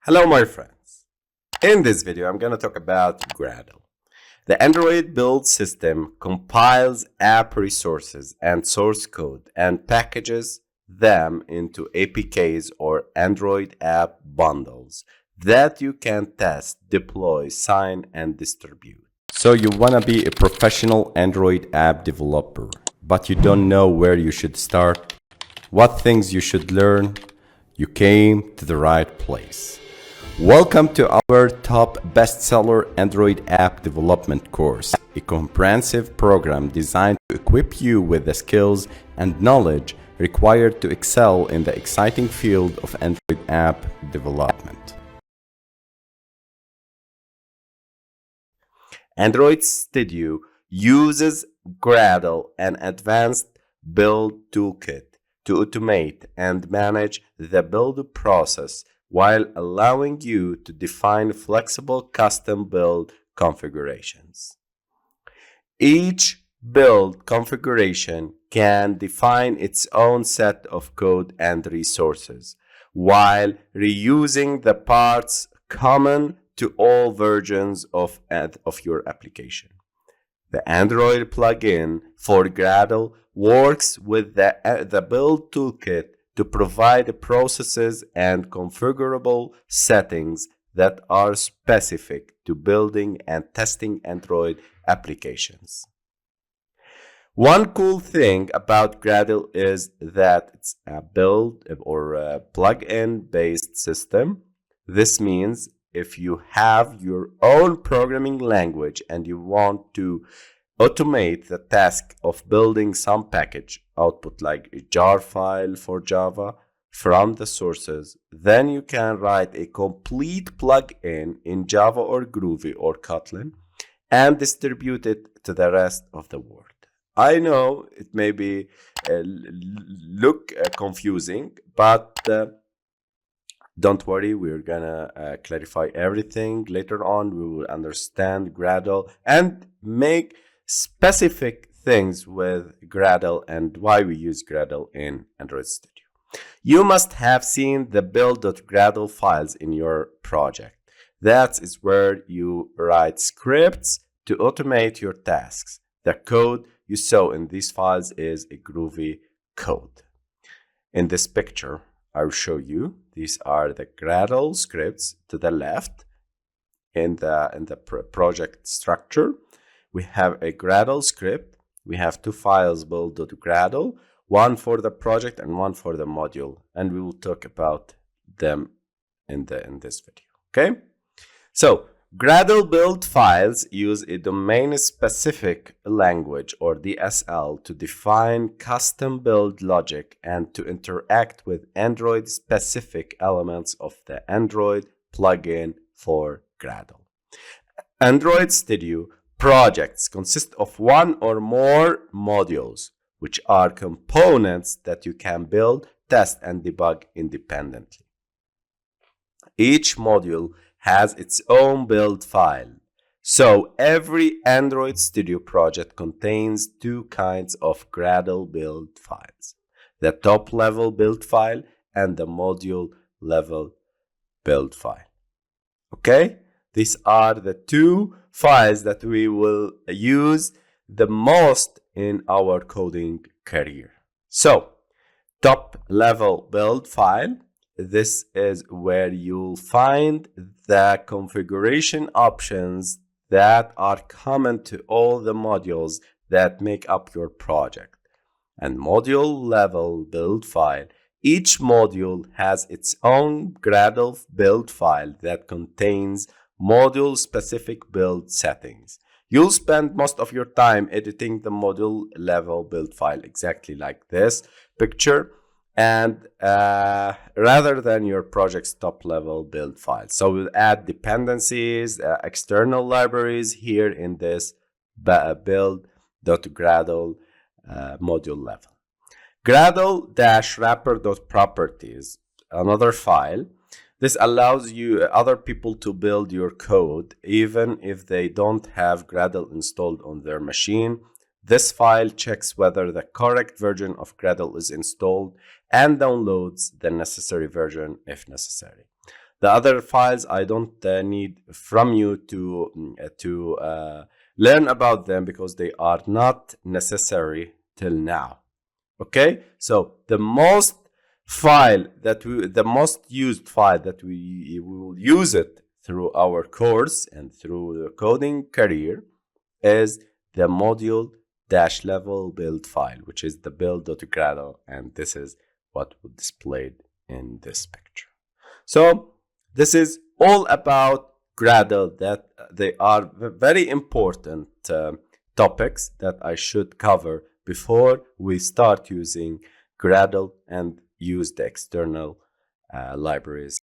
Hello my friends. In this video I'm going to talk about Gradle. The Android build system compiles app resources and source code and packages them into APKs or Android app bundles that you can test, deploy, sign, and distribute. So you want to be a professional Android app developer, but you don't know where you should start, what things you should learn. You came to the right place. Welcome to our top bestseller Android app development course, a comprehensive program designed to equip you with the skills and knowledge required to excel in the exciting field of Android app development. Android Studio uses Gradle, an advanced build toolkit, to automate and manage the build process while allowing you to define flexible custom build configurations. Each build configuration can define its own set of code and resources, while reusing the parts common to all versions of your application. The Android plugin for Gradle works with the build toolkit to provide processes and configurable settings that are specific to building and testing Android applications. One cool thing about Gradle is that it's a build or a plugin based system. This means if you have your own programming language and you want to automate the task of building some package output like a jar file for Java from the sources, then you can write a complete plugin in Java or Groovy or Kotlin and distribute it to the rest of the world. I know it may be look confusing, but don't worry, we're gonna clarify everything later on. We will understand Gradle and make specific things with Gradle and why we use Gradle in Android Studio. You must have seen the build.gradle files in your project. That is where you write scripts to automate your tasks. The code you saw in these files is a Groovy code. In this picture, I'll show you. These are the Gradle scripts to the left in the project structure. We have a Gradle script. We have two files build.gradle, one for the project and one for the module, and we will talk about them in this video. Okay? So Gradle build files use a domain-specific language or DSL to define custom build logic and to interact with Android-specific elements of the Android plugin for Gradle. Android Studio projects consist of one or more modules, which are components that you can build, test, and debug independently. Each module has its own build file. So every Android Studio project contains two kinds of Gradle build files: the top level build file and the module level build file. Okay? These are the two files that we will use the most in our coding career. So, top level build file, this is where you'll find the configuration options that are common to all the modules that make up your project. And module level build file, each module has its own Gradle build file that contains module-specific build settings. You'll spend most of your time editing the module level build file exactly like this picture, and rather than your project's top level build file. So we'll add dependencies, external libraries here in this build.gradle module level. Gradle-wrapper.properties, another file. This allows other people to build your code even if they don't have Gradle installed on their machine. This file checks whether the correct version of Gradle is installed and downloads the necessary version if necessary. The other files I don't need from you to learn about them because they are not necessary till now. Okay, so the most used file that we will use it through our course and through the coding career is the module dash level build file, which is the build.gradle, and this is what was displayed in this picture. So this is all about Gradle, that they are very important topics that I should cover before we start using Gradle and use the external libraries